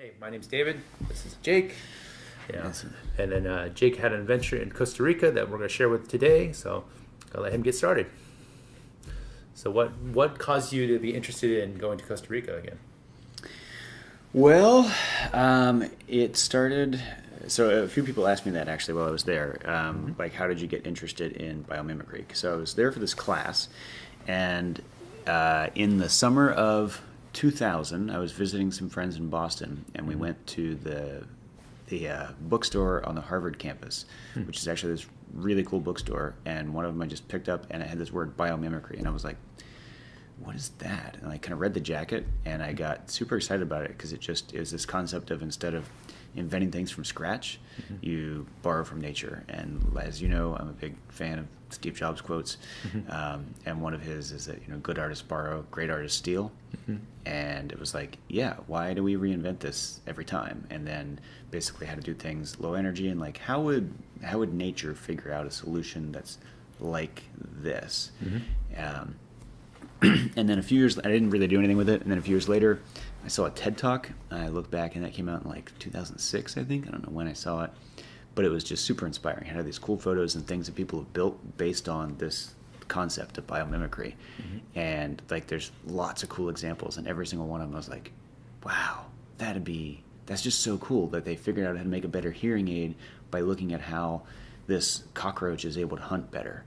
Hey, my name's David. This is Jake. Yeah. Awesome. And then Jake had an adventure in Costa Rica that we're going to share with today. So I'll let him get started. So what caused you to be interested in going to Costa Rica again? Well, it started. So a few people asked me that actually while I was there. Like, how did you get interested in biomimicry? So I was there for this class, and in the summer of 2000, I was visiting some friends in Boston, and we went to the bookstore on the Harvard campus, which is actually this really cool bookstore. And one of them I just picked up, and it had this word biomimicry, and I was like, what is that? And I kind of read the jacket, and I got super excited about it because it just is this concept of, instead of inventing things from scratch, you borrow from nature. And as you know, I'm a big fan of Steve Jobs quotes, and one of his is that, good artists borrow, great artists steal. And it was like, yeah, why do we reinvent this every time? And then basically how to do things low energy, and like how would nature figure out a solution that's like this? And then a few years, I didn't really do anything with it. And then a few years later, I saw a TED Talk. I looked back, and that came out in like 2006, I think. I don't know when I saw it, but it was just super inspiring. It had these cool photos and things that people have built based on this concept of biomimicry. And like, there's lots of cool examples, and every single one of them I was like, wow, that's just so cool that they figured out how to make a better hearing aid by looking at how this cockroach is able to hunt better.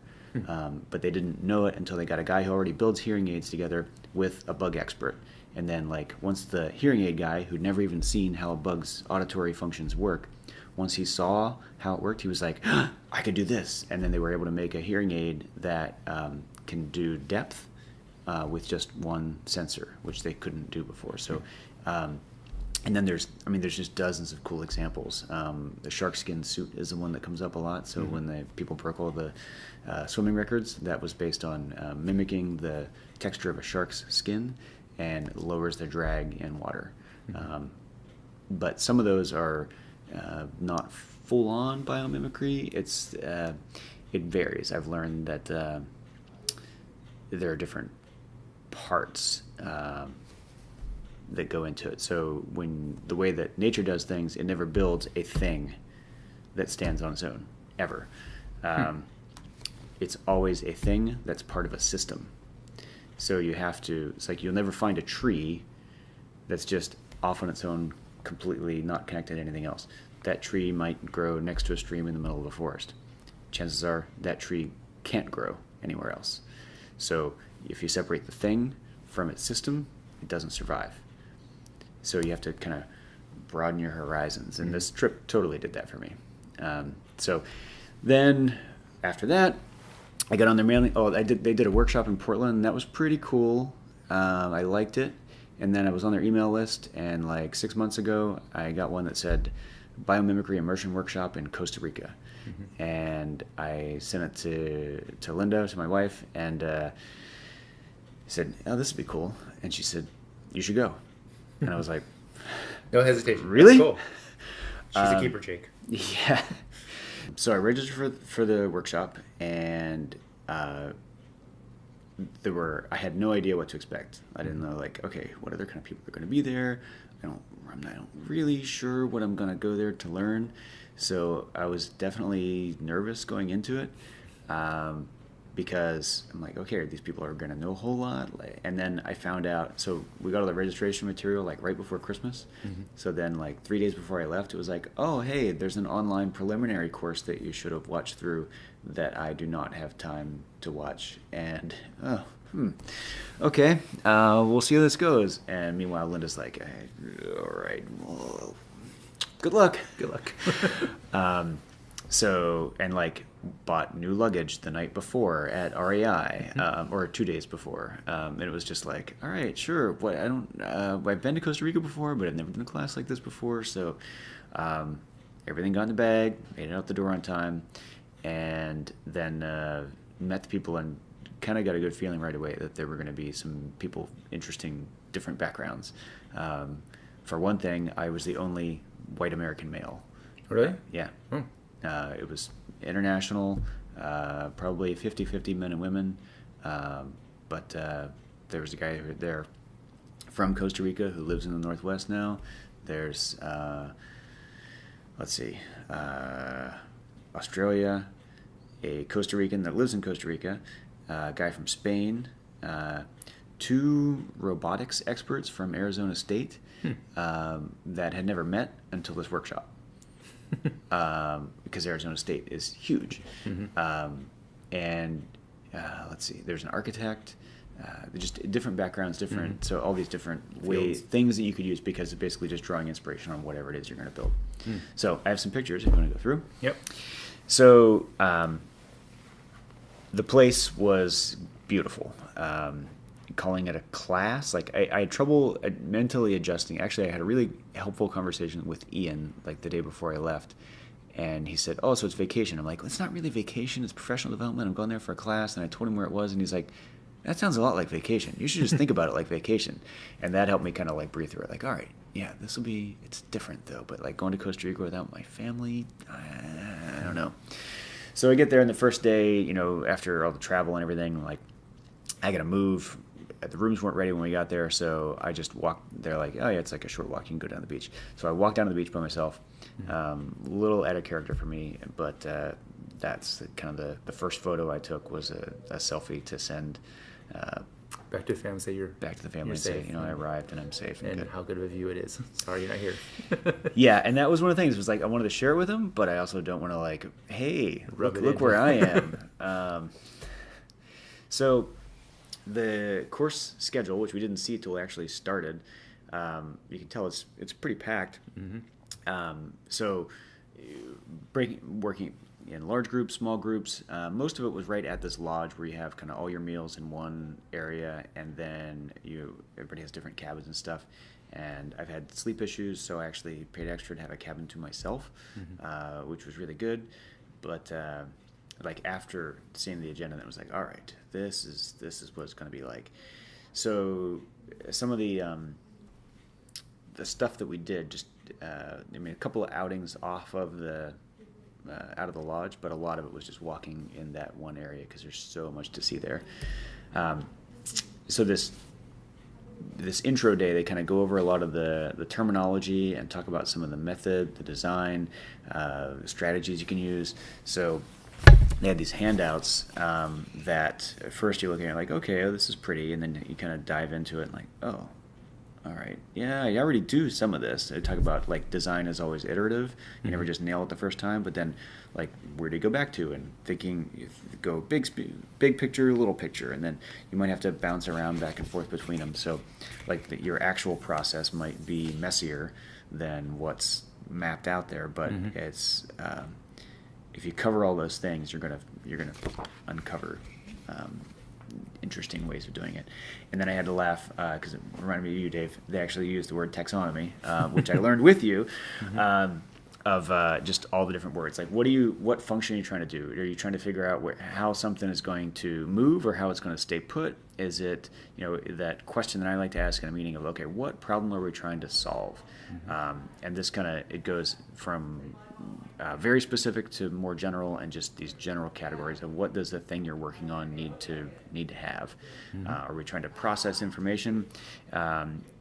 But they didn't know it until they got a guy who already builds hearing aids together with a bug expert. And then, like, once the hearing aid guy, who'd never even seen how a bug's auditory functions work, once he saw how it worked, he was like, I could do this. And then they were able to make a hearing aid that can do depth with just one sensor, which they couldn't do before. So, and then there's just dozens of cool examples. The shark skin suit is the one that comes up a lot. So when the people broke all the swimming records, that was based on mimicking the texture of a shark's skin, and lowers their drag in water. But some of those are not full-on biomimicry. It varies. I've learned that there are different parts that go into it. So when the way that nature does things, it never builds a thing that stands on its own, ever. It's always a thing that's part of a system. So it's like you'll never find a tree that's just off on its own, completely not connected to anything else. That tree might grow next to a stream in the middle of a forest. Chances are that tree can't grow anywhere else. So if you separate the thing from its system, it doesn't survive. So you have to kind of broaden your horizons. And this trip totally did that for me. So then after that, I got on their mailing. They did a workshop in Portland, and that was pretty cool. I liked it. And then I was on their email list, and like 6 months ago, I got one that said Biomimicry Immersion Workshop in Costa Rica. And I sent it to Linda, to my wife, and I said, oh, this would be cool. And she said, you should go. And I was like, No hesitation. Really? That's cool. She's a keeper, Jake. Yeah. So I registered for the workshop, and I had no idea what to expect. I didn't know, like, okay, what other kind of people are going to be there? I'm not really sure what I'm going to go there to learn. So I was definitely nervous going into it, because I'm like, okay, these people are going to know a whole lot. And then I found out, so we got all the registration material like right before Christmas. So then like 3 days before I left, it was like, oh, hey, there's an online preliminary course that you should have watched through that I do not have time to watch. And, okay, we'll see how this goes. And meanwhile, Linda's like, all right, well, good luck. Good luck. So, and like bought new luggage the night before at REI, or 2 days before. And it was just like, all right, sure. I've been to Costa Rica before, but I've never done a class like this before. So, everything got in the bag, made it out the door on time, and then met the people and kind of got a good feeling right away that there were going to be some people interesting, different backgrounds. For one thing, I was the only white American male. Really? Yeah. It was international, probably 50-50 men and women, but there was a guy there from Costa Rica who lives in the Northwest now There's, let's see, Australia, a Costa Rican that lives in Costa Rica, a guy from Spain, 2 robotics experts from Arizona State that had never met until this workshop. Because Arizona State is huge. And let's see, there's an architect, just different backgrounds, different, so all these different ways, things that you could use, because it's basically just drawing inspiration on whatever it is you're going to build. So I have some pictures if you want to go through. Yep. So the place was beautiful. Calling it a class, like I had trouble mentally adjusting. Actually, I had a really helpful conversation with Ian like the day before I left, and he said, "Oh, so it's vacation." I'm like, "It's not really vacation. It's professional development. I'm going there for a class." And I told him where it was, and he's like, "That sounds a lot like vacation. You should just think about it like vacation." And that helped me kind of like breathe through it. Like, all right, yeah, this will be. It's different though, but like going to Costa Rica without my family, I don't know. So I get there, and the first day, you know, after all the travel and everything, like, I got to move. The rooms weren't ready when we got there, so I just walked. They're like, "Oh yeah, it's like a short walk. You can go down to the beach." So I walked down to the beach by myself. Little out of character for me, but that's kind of the first photo I took was a selfie to send Back to the family, say you're back to the family you're and say, safe. you know, I arrived and I'm safe and good. How good of a view it is. Sorry you're not here. Yeah, and that was one of the things. Was like I wanted to share it with them, but I also don't want to like, hey, Rub it look in. where I am. So the course schedule, which we didn't see till it actually started, you can tell it's pretty packed. So working in large groups, small groups. Most of it was right at this lodge where you have kind of all your meals in one area, and then everybody has different cabins and stuff. And I've had sleep issues, so I actually paid extra to have a cabin to myself, which was really good. But like after seeing the agenda, then it was like, all right, this is what it's going to be like. So some of the stuff that we did, just a couple of outings off of the out of the lodge, but a lot of it was just walking in that one area because there's so much to see there. So this intro day, they kind of go over a lot of the terminology and talk about some of the method, the design, strategies you can use. So they had these handouts that at first you're looking at like, okay, this is pretty, and then you kind of dive into it and like, oh, all right, yeah, I already do some of this. They talk about like design is always iterative. You never just nail it the first time, but then like where do you go back to, and thinking you go big picture, little picture, and then you might have to bounce around back and forth between them. So like your actual process might be messier than what's mapped out there, but it's if you cover all those things, you're gonna uncover interesting ways of doing it. And then I had to laugh because it reminded me of you, Dave. They actually used the word taxonomy, which I learned with you, of just all the different words. Like, what function are you trying to do? Are you trying to figure out how something is going to move or how it's going to stay put? Is it, that question that I like to ask in a meeting of, okay, what problem are we trying to solve? And this it goes from very specific to more general, and just these general categories of what does the thing you're working on need to have. Are we trying to process information?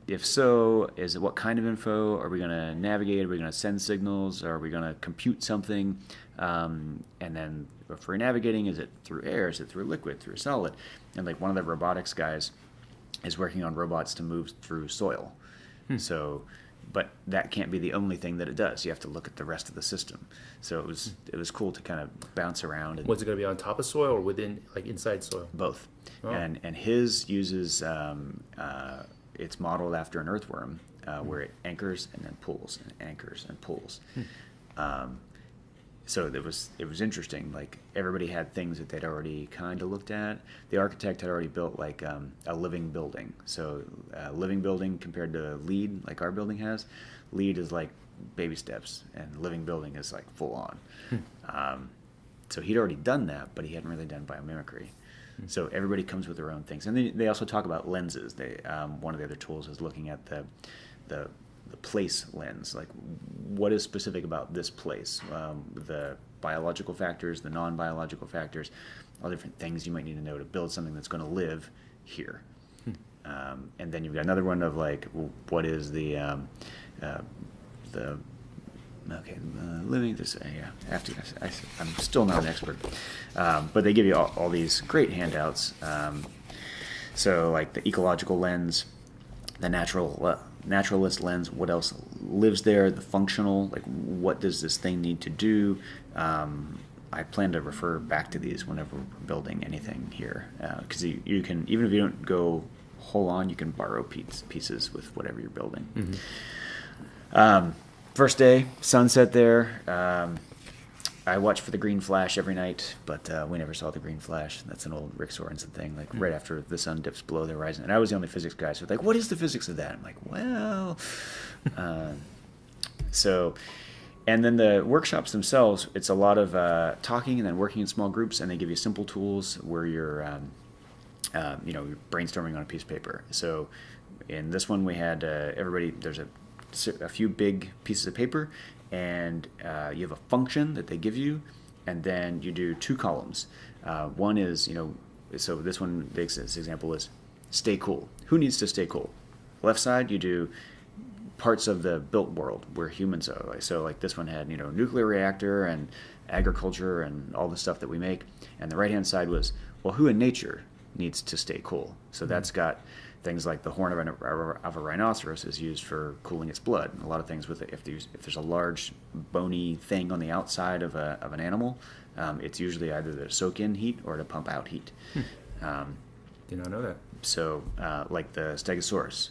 If so, is it what kind of info? Are we going to navigate? Are we going to send signals? Are we going to compute something? And then if we're navigating, is it through air? Is it through liquid? Through solid? And like one of the robotics guys is working on robots to move through soil. So, but that can't be the only thing that it does. You have to look at the rest of the system. So it was cool to kind of bounce around. Was it going to be on top of soil or within, like inside soil? Both. Oh. And his uses it's modeled after an earthworm, where it anchors and then pulls and anchors and pulls. So it was interesting. Like everybody had things that they'd already kind of looked at. The architect had already built like a living building. So a living building compared to LEED, like our building has, LEED is like baby steps, and living building is like full on. So he'd already done that, but he hadn't really done biomimicry. So everybody comes with their own things, and they also talk about lenses. One of the other tools is looking at the place lens, like what is specific about this place, the biological factors, the non-biological factors, all different things you might need to know to build something that's going to live here. And then you've got another one of like, what is the living. This, I'm still not an expert, but they give you all these great handouts. So like the ecological lens, the naturalist lens, what else lives there, the functional, like what does this thing need to do. I plan to refer back to these whenever we're building anything here, because you can, even if you don't go whole on, you can borrow pieces with whatever you're building. Mm-hmm. First day, sunset there. I watch for the green flash every night, but we never saw the green flash. That's an old Rick Sorensen thing, like right after the sun dips below the horizon. And I was the only physics guy, so like, what is the physics of that? I'm like, well, and then the workshops themselves, it's a lot of talking and then working in small groups, and they give you simple tools where you're, you're brainstorming on a piece of paper. So in this one, we had everybody, there's a few big pieces of paper, and you have a function that they give you, and then you do 2 columns. One is, so this one, this example is stay cool. Who needs to stay cool? Left side, you do parts of the built world where humans are. So like this one had, nuclear reactor and agriculture and all the stuff that we make. And the right-hand side was, well, who in nature needs to stay cool? So that's got things like the horn of a rhinoceros is used for cooling its blood. And a lot of things with it, if there's a large bony thing on the outside of an animal, it's usually either to soak in heat or to pump out heat. Did not know that. So like the Stegosaurus,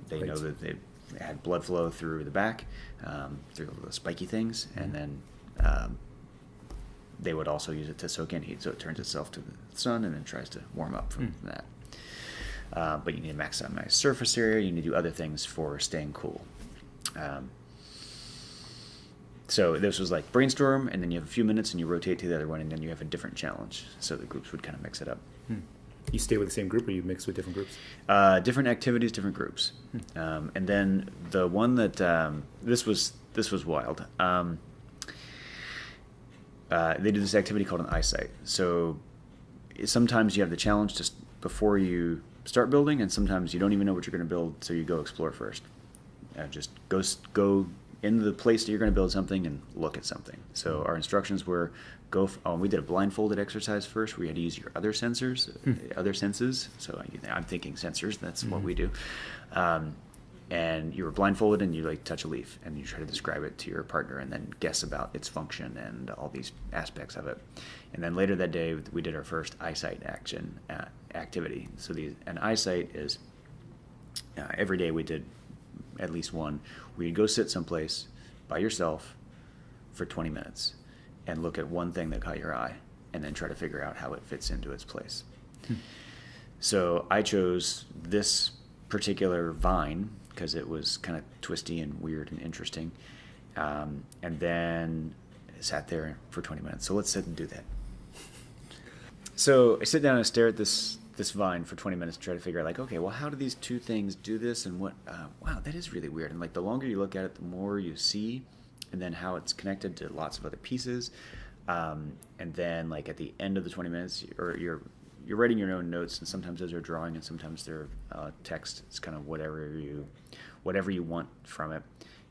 they know that they had blood flow through the back, through the spiky things, and then they would also use it to soak in heat. So it turns itself to the sun and then tries to warm up from that. But you need to maximize surface area. You need to do other things for staying cool. So this was like brainstorm, and then you have a few minutes, and you rotate to the other one, and then you have a different challenge. So the groups would kind of mix it up. You stay with the same group, or you mix with different groups? Different activities, different groups. And then the one that this was wild. They do this activity called an eyesight. So sometimes you have the challenge just before you start building, and sometimes you don't even know what you're going to build, so you go explore first. Just go into the place that you're going to build something and look at something. So our instructions were we did a blindfolded exercise first. We had to use your other senses. So I'm thinking sensors. That's what we do. And you were blindfolded, and you like touch a leaf, and you try to describe it to your partner, and then guess about its function and all these aspects of it. And then later that day, we did our first eyesight activity. So an eyesight is every day we did at least one, where you go sit someplace by yourself for 20 minutes and look at one thing that caught your eye, and then try to figure out how it fits into its place. So I chose this particular vine because it was kind of twisty and weird and interesting, and then sat there for 20 minutes. So let's sit and do that. So I sit down and stare at this vine for 20 minutes and try to figure out, like, okay, well, how do these two things do this, and what, wow, that is really weird. And like the longer you look at it, the more you see, and then how it's connected to lots of other pieces. And then like at the end of the 20 minutes, you're writing your own notes, and sometimes those are drawing, and sometimes they're text. It's kind of whatever you want from it.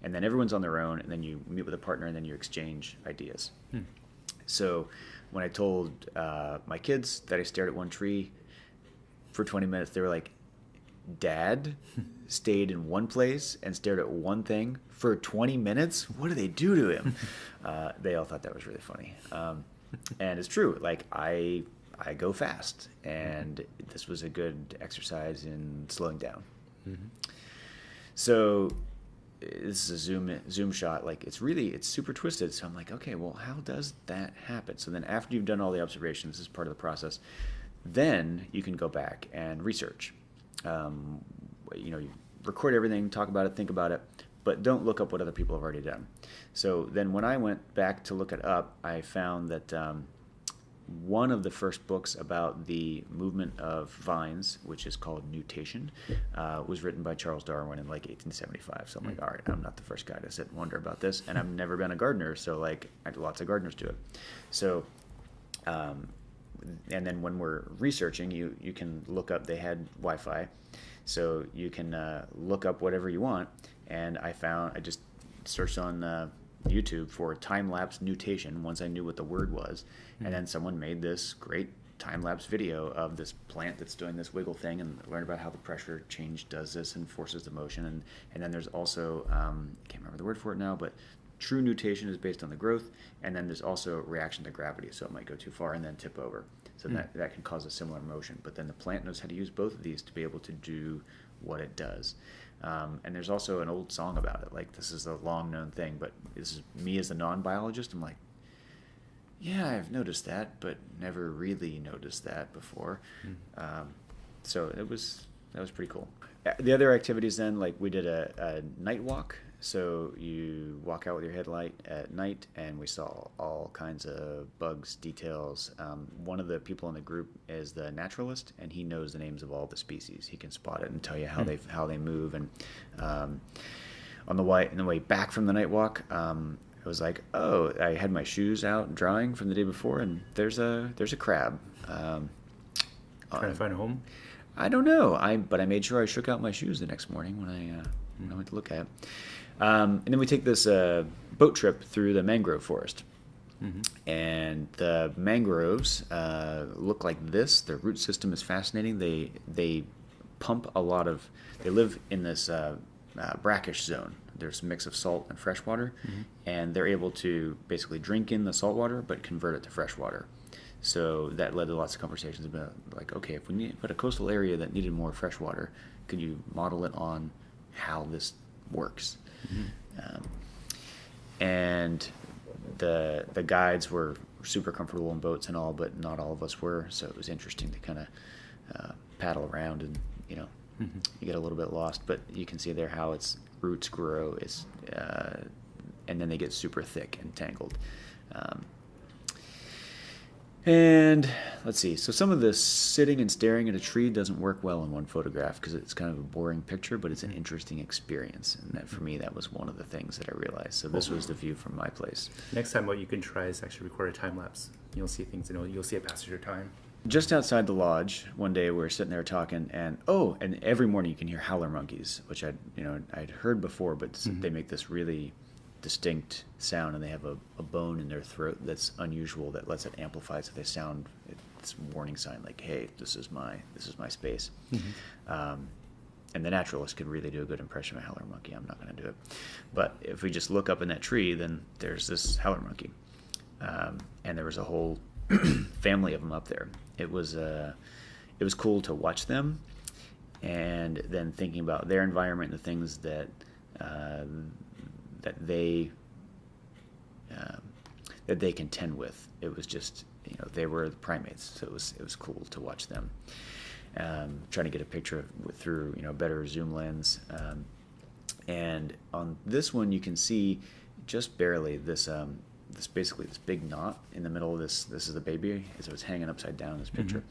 And then everyone's on their own, and then you meet with a partner, and then you exchange ideas. So when I told my kids that I stared at one tree for 20 minutes, they were like, Dad stayed in one place and stared at one thing for 20 minutes? What do they do to him? They all thought that was really funny. And it's true. Like, I go fast, and this was a good exercise in slowing down. So this is a zoom shot. Like, it's super twisted. So I'm like, okay, well, how does that happen? So then after you've done all the observations, this is part of the process, then you can go back and research. You record everything, talk about it, think about it, but don't look up what other people have already done. So then when I went back to look it up, I found that one of the first books about the movement of vines, which is called Mutation, was written by Charles Darwin in like 1875. So I'm like, all right, I'm not the first guy to sit and wonder about this, and I've never been a gardener, so like lots of gardeners do it. So and then when we're researching, you can look up. They had Wi-Fi, so you can look up whatever you want. And I just searched on YouTube for time-lapse nutation once I knew what the word was, and then someone made this great time-lapse video of this plant that's doing this wiggle thing, and learn about how the pressure change does this and forces the motion. And then there's also can't remember the word for it now, but true nutation is based on the growth, and then there's also reaction to gravity, so it might go too far and then tip over, so that can cause a similar motion. But then the plant knows how to use both of these to be able to do what it does. And there's also an old song about it. Like, this is a long-known thing, but this is me as a non-biologist. I'm like, yeah, I've noticed that, but never really noticed that before. So that was pretty cool. The other activities then, like we did a night walk. So you walk out with your headlight at night, and we saw all kinds of bugs, details. One of the people in the group is the naturalist, and he knows the names of all the species. He can spot it and tell you how they move. And on the way back from the night walk, it was like, oh, I had my shoes out drying from the day before, and there's a crab. Trying to find a home? I don't know. But I made sure I shook out my shoes the next morning when I went to look at it. And then we take this boat trip through the mangrove forest. And the mangroves look like this. Their root system is fascinating. They pump a lot of. They live in this brackish zone. There's a mix of salt and fresh water, and they're able to basically drink in the salt water but convert it to fresh water. So that led to lots of conversations about, like, okay, if we put a coastal area that needed more fresh water, could you model it on how this works? And the guides were super comfortable in boats and all, but not all of us were. So it was interesting to kind of paddle around, and you get a little bit lost. But you can see there how its roots grow, and then they get super thick and tangled. And let's see. So some of the sitting and staring at a tree doesn't work well in one photograph because it's kind of a boring picture, but it's an interesting experience. And that, for me, that was one of the things that I realized. So this was the view from my place. Next time, what you can try is actually record a time lapse. You'll see things, you'll see a passage of time. Just outside the lodge, one day we were sitting there talking, and every morning you can hear howler monkeys, which I'd heard before, but they make this really distinct sound, and they have a bone in their throat that's unusual that lets it amplify, so they sound, it's a warning sign, like, hey, this is my space. And the naturalist could really do a good impression of a howler monkey. I'm not going to do it, but if we just look up in that tree, then there's this howler monkey, and there was a whole family of them up there. It was cool to watch them, and then thinking about their environment and the things that they contend with. It was just, they were the primates, so it was cool to watch them. Trying to get a picture through better zoom lens, and on this one you can see just barely this basically this big knot in the middle of this. This is the baby as it was hanging upside down in this picture.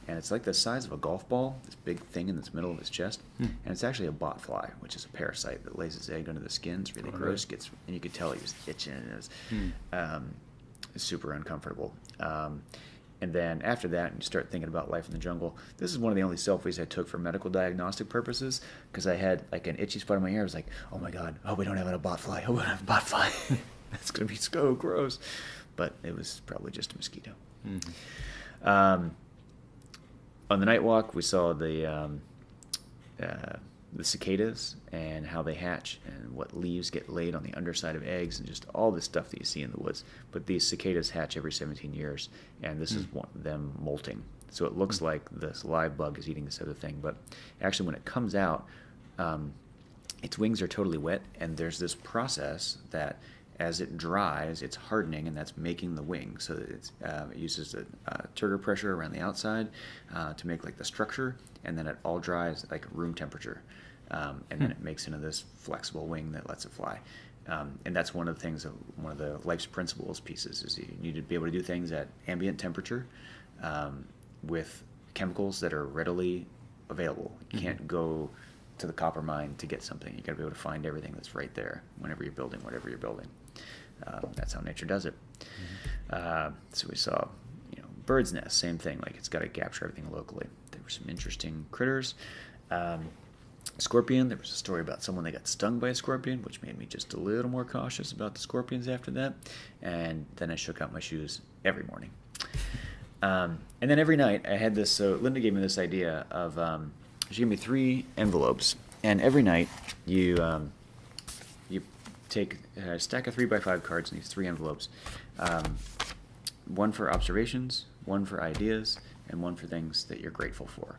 And it's like the size of a golf ball, this big thing in the middle of its chest. And it's actually a botfly, which is a parasite that lays its egg under the skin. It's really gross. And you could tell he was itching, and it was super uncomfortable. And then after that, you start thinking about life in the jungle. This is one of the only selfies I took for medical diagnostic purposes, because I had like an itchy spot in my ear. I was like, oh my God, we don't have a botfly. We don't have a botfly. That's going to be so gross. But it was probably just a mosquito. On the night walk, we saw the cicadas and how they hatch and what leaves get laid on the underside of eggs and just all this stuff that you see in the woods. But these cicadas hatch every 17 years, and this is them molting. So it looks like this live bug is eating this other thing, but actually when it comes out, its wings are totally wet, and there's this process that as it dries, it's hardening, and that's making the wing. So it uses a turgor pressure around the outside to make like the structure, and then it all dries like room temperature, and then it makes into this flexible wing that lets it fly. And that's one of the things, one of the life's principles pieces, is you need to be able to do things at ambient temperature with chemicals that are readily available. You can't go to the copper mine to get something. You got to be able to find everything that's right there whenever you're building whatever you're building. That's how nature does it. So we saw, bird's nest, same thing. Like it's got to capture everything locally. There were some interesting critters. Scorpion, there was a story about someone that got stung by a scorpion, which made me just a little more cautious about the scorpions after that. And then I shook out my shoes every morning. And then every night I had this, so Linda gave me this idea of, she gave me 3 envelopes. And every night you take a stack of 3x5 cards in these 3 envelopes. One for observations, one for ideas, and one for things that you're grateful for.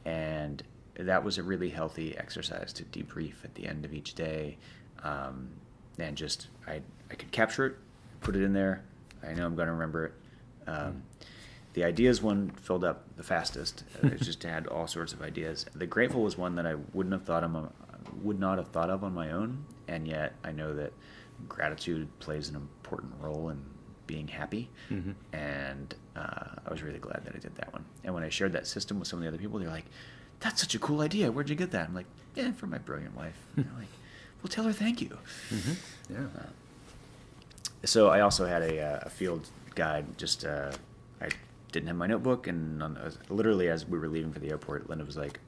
And that was a really healthy exercise to debrief at the end of each day. And just, I could capture it, put it in there. I know I'm going to remember it. The ideas one filled up the fastest. It just had all sorts of ideas. The grateful was one that I would not have thought of on my own, and yet I know that gratitude plays an important role in being happy. And I was really glad that I did that one. And when I shared that system with some of the other people, they're like, "That's such a cool idea. Where'd you get that?" I'm like, "Yeah, from my brilliant wife." And they're like, "Well, tell her thank you." Yeah. So I also had a field guide. Just I didn't have my notebook, and literally as we were leaving for the airport, Linda was like,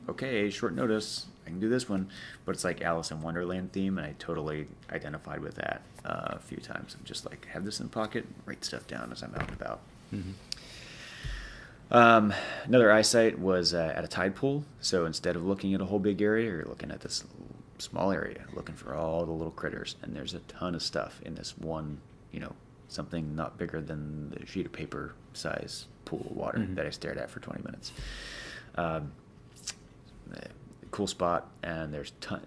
"Okay, short notice. I can do this one," but it's like Alice in Wonderland theme, and I totally identified with that a few times. I'm just like, have this in the pocket, write stuff down as I'm out and about. Another eyesight was at a tide pool. So instead of looking at a whole big area, you're looking at this small area, looking for all the little critters. And there's a ton of stuff in this one, something not bigger than the sheet of paper size pool of water that I stared at for 20 minutes. Cool spot, and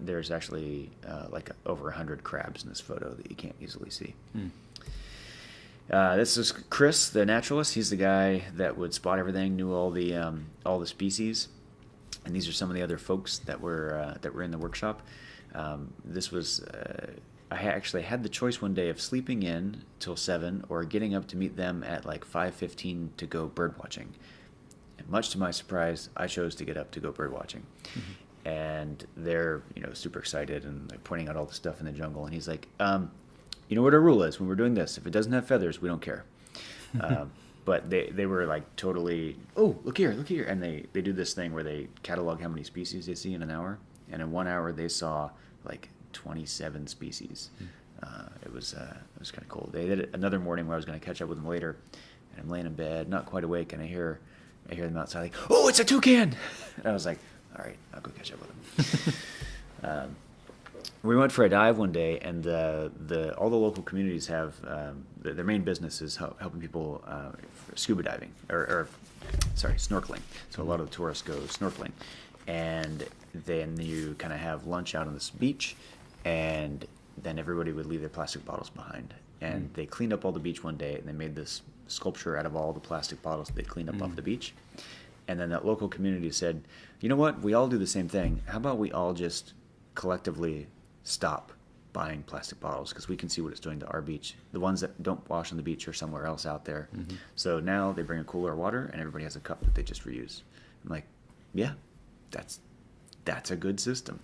there's actually like over 100 crabs in this photo that you can't easily see. This is Chris, the naturalist. He's the guy that would spot everything, knew all the species, and these are some of the other folks that were in the workshop. This was I actually had the choice one day of sleeping in till 7 or getting up to meet them at like 5:15 to go bird watching. And much to my surprise, I chose to get up to go bird watching. And they're super excited and like pointing out all the stuff in the jungle. And he's like, "You know what our rule is when we're doing this? If it doesn't have feathers, we don't care." But they were like totally, "Oh, look here," and they do this thing where they catalog how many species they see in an hour, and in 1 hour they saw like 27 species. It was kind of cool. They did it another morning where I was going to catch up with them later, and I'm laying in bed, not quite awake, and I hear them outside like, "Oh, it's a toucan!" And I was like, "All right, I'll go catch up with them." We went for a dive one day, and all the local communities have their main business is helping people scuba diving or snorkeling. So a lot of the tourists go snorkeling, and then you kind of have lunch out on this beach, and then everybody would leave their plastic bottles behind. And they cleaned up all the beach one day, and they made this sculpture out of all the plastic bottles they cleaned up off the beach. And then that local community said, "You know what? We all do the same thing. How about we all just collectively stop buying plastic bottles, because we can see what it's doing to our beach. The ones that don't wash on the beach are somewhere else out there." So now they bring a cooler of water, and everybody has a cup that they just reuse. I'm like, yeah, that's a good system.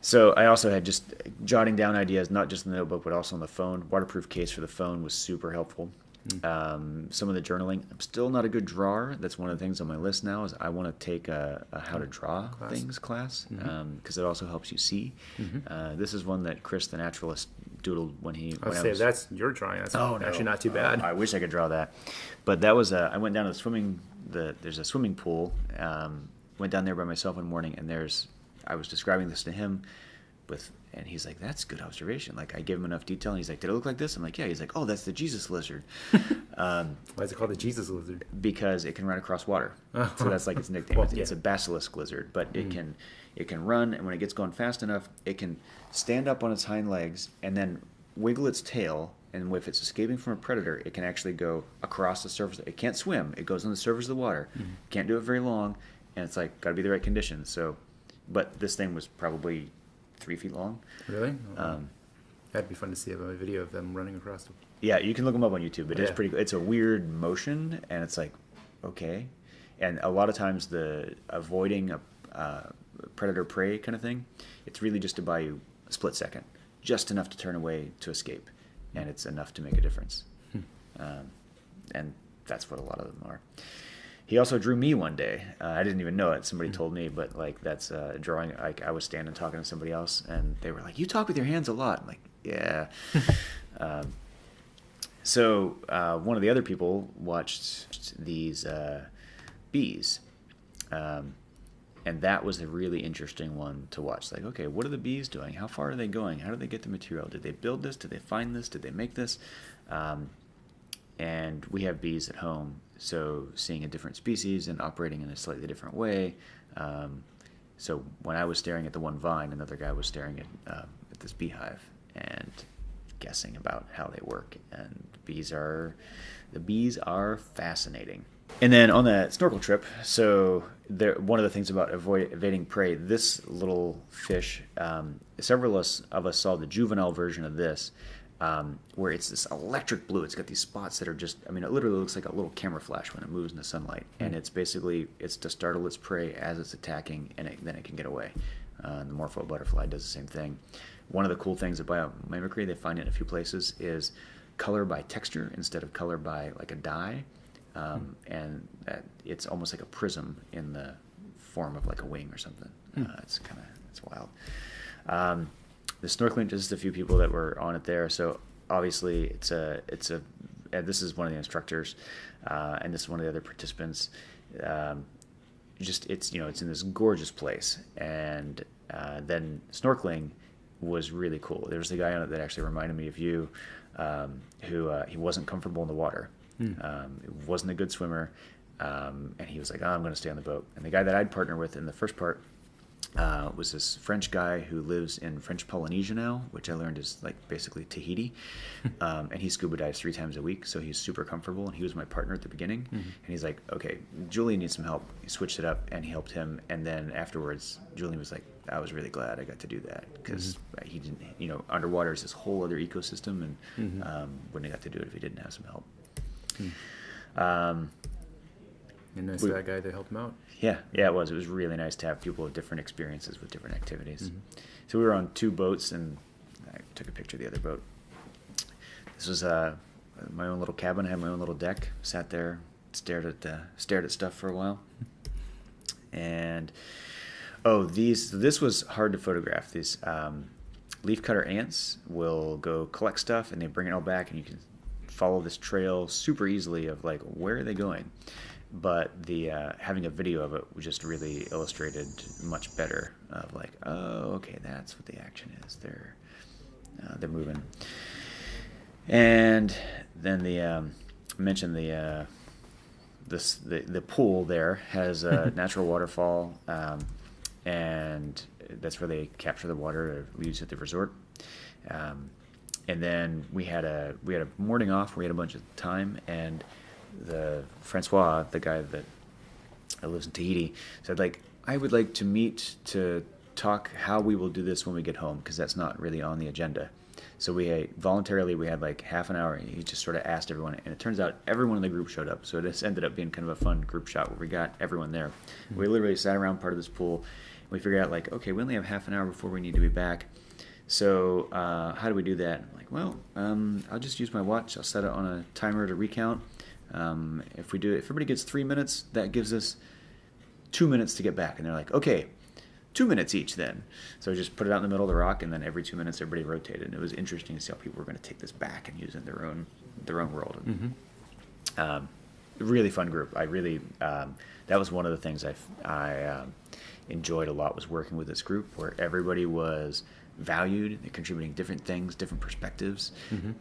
So I also had just jotting down ideas, not just in the notebook, but also on the phone. Waterproof case for the phone was super helpful. Some of the journaling. I'm still not a good drawer. That's one of the things on my list now is I want to take a how to draw things class, because it also helps you see. This is one that Chris, the naturalist, doodled when he. That's your drawing. That's actually not too bad. I wish I could draw that, but that was I went down to there's a swimming pool. Went down there by myself one morning, and I was describing this to him and he's like, "That's good observation." Like I gave him enough detail, and he's like, "Did it look like this?" I'm like, "Yeah." He's like, "Oh, that's the Jesus lizard." Why is it called the Jesus lizard? Because it can run across water. So that's like its nickname. It's a basilisk lizard, but it can run, and when it gets going fast enough, it can stand up on its hind legs and then wiggle its tail. And if it's escaping from a predator, it can actually go across the surface. It can't swim. It goes on the surface of the water. Can't do it very long, and it's like got to be the right conditions. So, but this thing was probably 3 feet long. Really? That'd be fun to see a video of them running across them. Yeah, you can look them up on YouTube. It's pretty cool. It's a weird motion, and it's like, okay. And a lot of times the avoiding a predator-prey kind of thing, it's really just to buy you a split second, just enough to turn away to escape, and it's enough to make a difference. and that's what a lot of them are. He also drew me one day. I didn't even know it. Somebody told me, but like that's a drawing. Like I was standing talking to somebody else, and they were like, "You talk with your hands a lot." I'm like, yeah. So one of the other people watched these bees, and that was a really interesting one to watch. Like, okay, what are the bees doing? How far are they going? How did they get the material? Did they build this? Did they find this? Did they make this? And we have bees at home, so seeing a different species and operating in a slightly different way. So when I was staring at the one vine, another guy was staring at this beehive and guessing about how they work. And the bees are fascinating. And then on that snorkel trip, so one of the things about evading prey, this little fish, several of us saw the juvenile version of this, where it's this electric blue. It's got these spots that are just, I mean, it literally looks like a little camera flash when it moves in the sunlight. And it's to startle its prey as it's attacking, and then it can get away. The morpho butterfly does the same thing. One of the cool things about biomimicry, they find it in a few places, is color by texture instead of color by like a dye. And it's almost like a prism in the form of like a wing or something. It's wild. The snorkeling, just a few people that were on it there. So obviously this is one of the instructors, and this is one of the other participants. It's in this gorgeous place, and then snorkeling was really cool. There was a guy on it that actually reminded me of you, who he wasn't comfortable in the water. Wasn't a good swimmer, and he was like, "Oh, I'm going to stay on the boat." And the guy that I'd partner with in the first part was this French guy who lives in French Polynesia now, which I learned is like basically Tahiti, and he scuba dives 3 times a week, so he's super comfortable. And he was my partner at the beginning, and he's like, "Okay, Julian needs some help." He switched it up, and he helped him. And then afterwards, Julian was like, "I was really glad I got to do that because he didn't, underwater is this whole other ecosystem, and wouldn't have got to do it if he didn't have some help." And nice that guy to help him out. Yeah, it was really nice to have people with different experiences with different activities. So we were on 2 boats, and I took a picture of the other boat. This was my own little cabin. I had my own little deck. Sat there, stared at stuff for a while. And this was hard to photograph. These leafcutter ants will go collect stuff, and they bring it all back, and you can follow this trail super easily of like, where are they going? But the having a video of it just really illustrated much better of like, oh, okay, that's what the action is. They're moving. And then I mentioned the pool there has a natural waterfall, and that's where they capture the water to use at the resort. And then we had a morning off. We had a bunch of time, and the Francois, the guy that lives in Tahiti, said like, I would like to meet to talk how we will do this when we get home, because that's not really on the agenda. So we had like half an hour, and he just sort of asked everyone, and it turns out everyone in the group showed up. So this ended up being kind of a fun group shot where we got everyone there. We literally sat around part of this pool, and we figured out like, okay, we only have half an hour before we need to be back. So how do we do that? I'm like, well, I'll just use my watch. I'll set it on a timer to recount. If everybody gets 3 minutes, that gives us 2 minutes to get back. And they're like, okay, 2 minutes each then. So I just put it out in the middle of the rock, and then every 2 minutes everybody rotated. And it was interesting to see how people were going to take this back and use it in their own world. Really fun group. I really that was one of the things I enjoyed a lot, was working with this group where everybody was valued, they're contributing different things, different perspectives,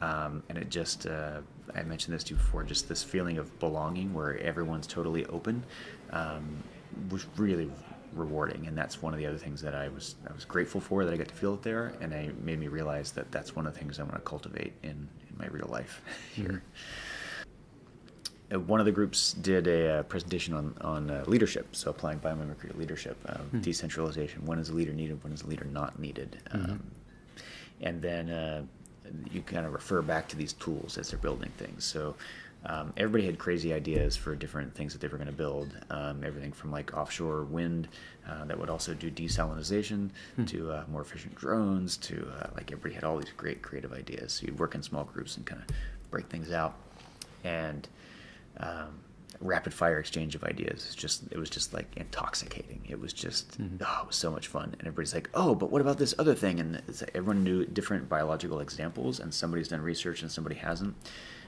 and it just I mentioned this to you before, just this feeling of belonging where everyone's totally open was really rewarding. And that's one of the other things that I was grateful for, that I got to feel it there, and it made me realize that that's one of the things I want to cultivate in my real life here. One of the groups did a presentation on leadership, so applying biomimicry to leadership, decentralization. When is a leader needed? When is a leader not needed? And then you kind of refer back to these tools as they're building things. So everybody had crazy ideas for different things that they were going to build. Everything from like offshore wind that would also do desalinization to more efficient drones to like everybody had all these great creative ideas. So you'd work in small groups and kind of break things out. And rapid fire exchange of ideas. It was just like intoxicating. It was just, it was so much fun. And everybody's like, oh, but what about this other thing? And everyone knew different biological examples, and somebody's done research and somebody hasn't.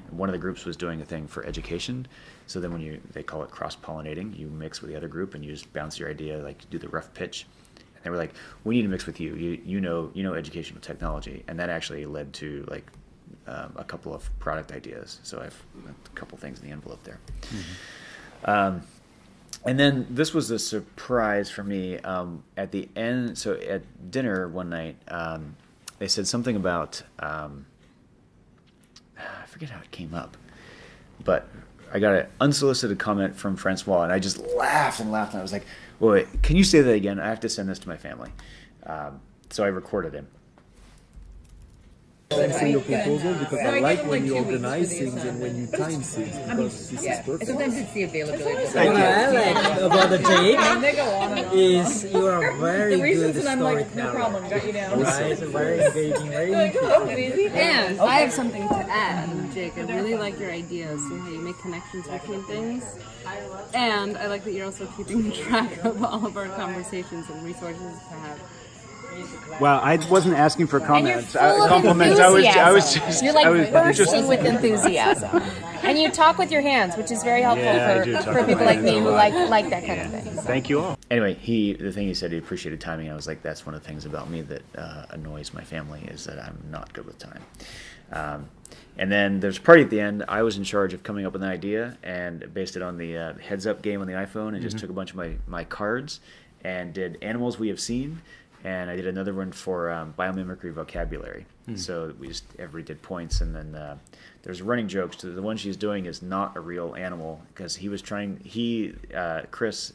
And one of the groups was doing a thing for education. So then they call it cross-pollinating. You mix with the other group and you just bounce your idea, like do the rough pitch. And they were like, we need to mix with you. You know educational technology. And that actually led to like a couple of product ideas. So I have a couple things in the envelope there. And then this was a surprise for me at the end. So at dinner one night, they said something about, I forget how it came up, but I got an unsolicited comment from Francois, and I just laughed and laughed. And I was like, wait, can you say that again? I have to send this to my family. So I recorded him. Thanks for your proposal, because I like when you organize things and when you time things, because this is perfect. Sometimes it's the availability. Thank What you. I like about the Jake They go on and on. is you are a very The reasons, good and I'm like, storyteller. no problem, got you down. Right? Very engaging, very interesting. Oh, easy. And I have something to add, Jake. I really like your ideas and how you make connections between things. And I like that you're also keeping track of all of our conversations and resources to have. Well, I wasn't asking for comments, full of compliments. I was enthusiasm. just, You're like I was bursting just, with enthusiasm, and you talk with your hands, which is very helpful Yeah, I do talk for with people my like me hands a who lot. like that kind of thing. Thank you all. Anyway, the thing he said, he appreciated timing. I was like, that's one of the things about me that annoys my family, is that I'm not good with time. And then there's a party at the end. I was in charge of coming up with an idea and based it on the heads up game on the iPhone, and just took a bunch of my cards and did animals we have seen. And I did another one for biomimicry vocabulary. So everybody did points, and then there's running jokes. So the one she's doing is not a real animal, because Chris,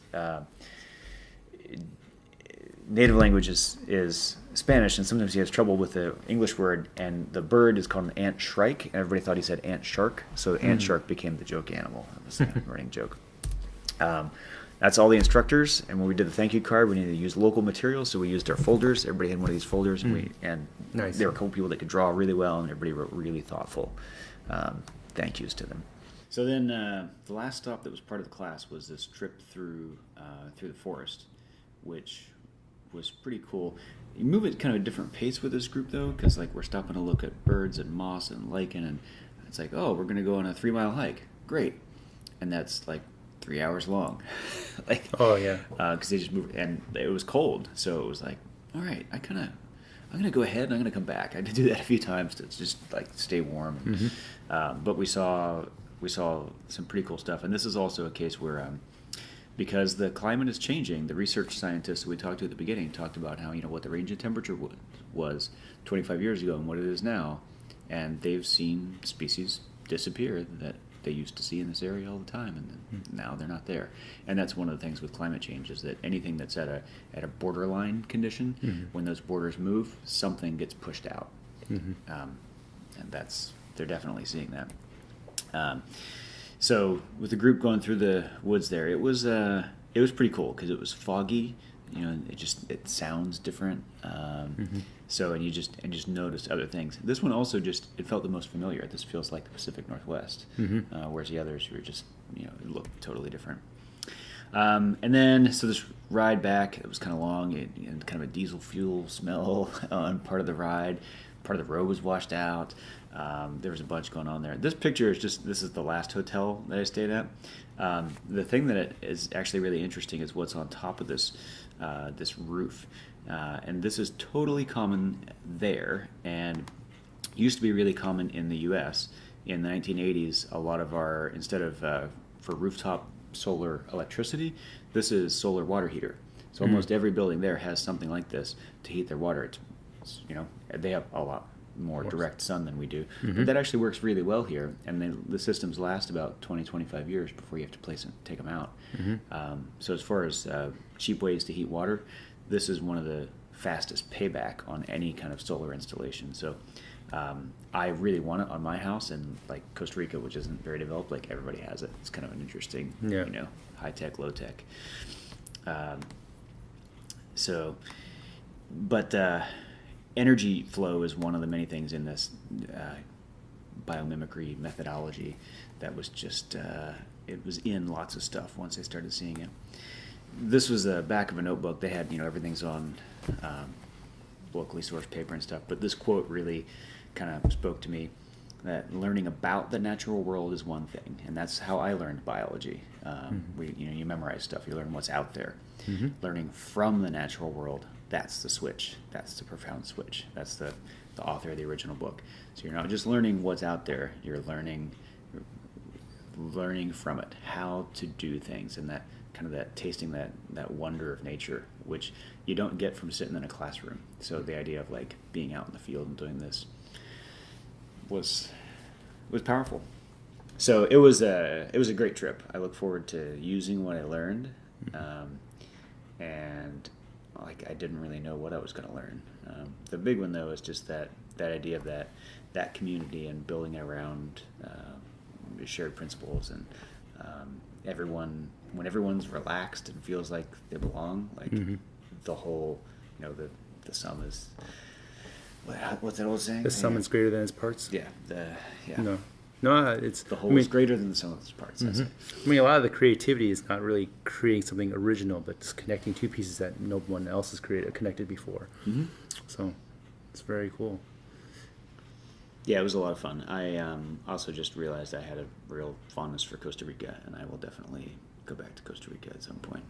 native language is Spanish, and sometimes he has trouble with the English word, and the bird is called an ant shrike, and everybody thought he said ant shark, so ant shark became the joke animal. That was the running joke. That's all the instructors, and when we did the thank you card, we needed to use local materials, so we used our folders. Everybody had one of these folders, and Nice. there were a couple people that could draw really well, and everybody wrote really thoughtful thank yous to them. So then the last stop that was part of the class was this trip through the forest, which was pretty cool. You move at kind of a different pace with this group, though, because like we're stopping to look at birds and moss and lichen, and it's like, oh, we're going to go on a 3-mile hike. Great. And that's like 3 hours long. Like, Oh, yeah. because they just moved, and it was cold, so it was like, all right, I'm gonna go ahead and I'm gonna come back. I had to do that a few times to just like stay warm. But we saw some pretty cool stuff, and this is also a case where because the climate is changing, the research scientists that we talked to at the beginning talked about how, what the range of temperature was 25 years ago and what it is now, and they've seen species disappear that they used to see in this area all the time, and now they're not there. And that's one of the things with climate change, is that anything that's at a borderline condition, when those borders move, something gets pushed out. And they're definitely seeing that. So with the group going through the woods there, it was pretty cool, because it was foggy. It sounds different. So and you just notice other things. This one also it felt the most familiar. This feels like the Pacific Northwest, whereas the others were just it looked totally different. And then so this ride back, it was kind of long, and kind of a diesel fuel smell on part of the ride. Part of the road was washed out. There was a bunch going on there. This picture is this is the last hotel that I stayed at. The thing that is actually really interesting is what's on top of this roof. And this is totally common there, and used to be really common in the U.S. In the 1980s, a lot of instead of for rooftop solar electricity, this is solar water heater. So almost every building there has something like this to heat their water. It's they have a lot more direct sun than we do. But that actually works really well here, and the systems last about 20-25 years before you have to take them out. So as far as cheap ways to heat water, this is one of the fastest payback on any kind of solar installation. So I really want it on my house, and like Costa Rica, which isn't very developed, like everybody has it. It's kind of an interesting, high tech, low tech. But energy flow is one of the many things in this biomimicry methodology that was just, it was in lots of stuff once I started seeing it. This was the back of a notebook. They had, everything's on locally sourced paper and stuff, but this quote really kind of spoke to me, that learning about the natural world is one thing, and that's how I learned biology. You memorize stuff, you learn what's out there. Learning from the natural world, that's the switch. That's the profound switch. That's the author of the original book. So you're not just learning what's out there, you're learning from it, how to do things, and that kind of that tasting that wonder of nature, which you don't get from sitting in a classroom. So the idea of like being out in the field and doing this was powerful. So it was a great trip. I look forward to using what I learned, and like I didn't really know what I was going to learn. The big one though is just that idea of that community and building it around shared principles, and when everyone's relaxed and feels like they belong, like the whole, the sum is. What's that old saying? The sum is greater than its parts. Yeah. No, it's the whole is greater than the sum of its parts. That's it. I mean, a lot of the creativity is not really creating something original, but just connecting two pieces that no one else has connected before. So it's very cool. Yeah, it was a lot of fun. I also just realized I had a real fondness for Costa Rica, and I will definitely go back to Costa Rica at some point.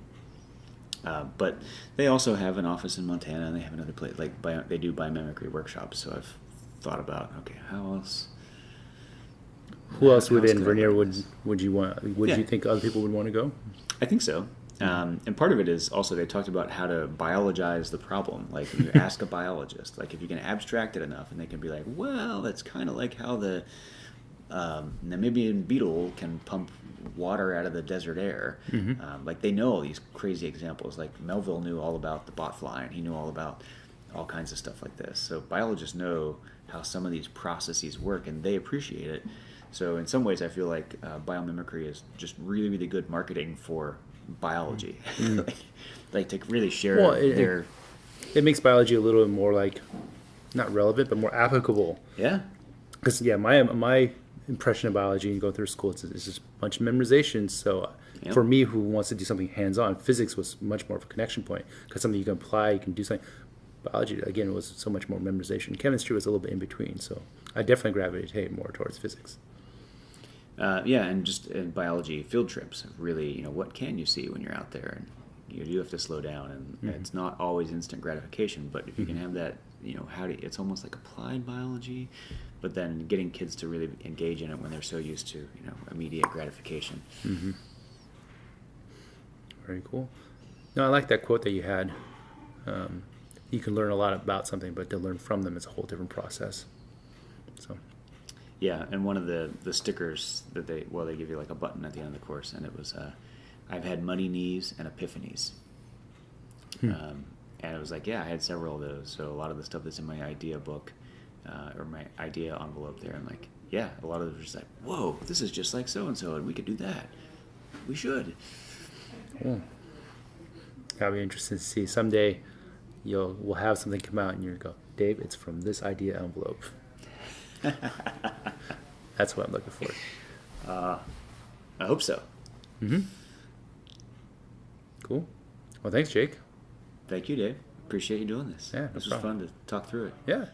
But they also have an office in Montana, and they have another place. Like they do biomimicry workshops. So I've thought about, okay, how else? Who else within Vernier would you want? Would you think other people would want to go? I think so. And part of it is also they talked about how to biologize the problem. Like if you ask a biologist, like if you can abstract it enough, and they can be like, well, that's kind of like how the Namibian beetle can pump water out of the desert air. Like they know all these crazy examples. Like Melville knew all about the botfly, and he knew all about all kinds of stuff like this. So biologists know how some of these processes work, and they appreciate it. So in some ways, I feel like biomimicry is just really, really good marketing for biology. like to really share their... It makes biology a little more like, not relevant, but more applicable. Yeah. Because, my impression of biology and going through school, it's just a bunch of memorization. So for me, who wants to do something hands-on, physics was much more of a connection point, because something you can apply, you can do something. Biology, again, was so much more memorization. Chemistry was a little bit in between. So I definitely gravitated more towards physics. And just in biology field trips, really, what can you see when you're out there? And you do have to slow down, and it's not always instant gratification, but if you can have that, it's almost like applied biology, but then getting kids to really engage in it when they're so used to, immediate gratification. Very cool. No, I like that quote that you had. You can learn a lot about something, but to learn from them is a whole different process. So. Yeah, and one of the stickers that they give you like a button at the end of the course, and it was, I've had muddy knees and epiphanies. And it was like, I had several of those. So a lot of the stuff that's in my idea book, or my idea envelope there, I'm like, a lot of it was just like, whoa, this is just like so-and-so, and we could do that. We should. Cool. That'll be interesting to see. Someday we'll have something come out and you'll go, Dave, it's from this idea envelope. That's what I'm looking for. I hope so. Cool. Well, thanks, Jake. Thank you, Dave. Appreciate you doing this. Yeah, no this was problem. fun to talk through it. Yeah.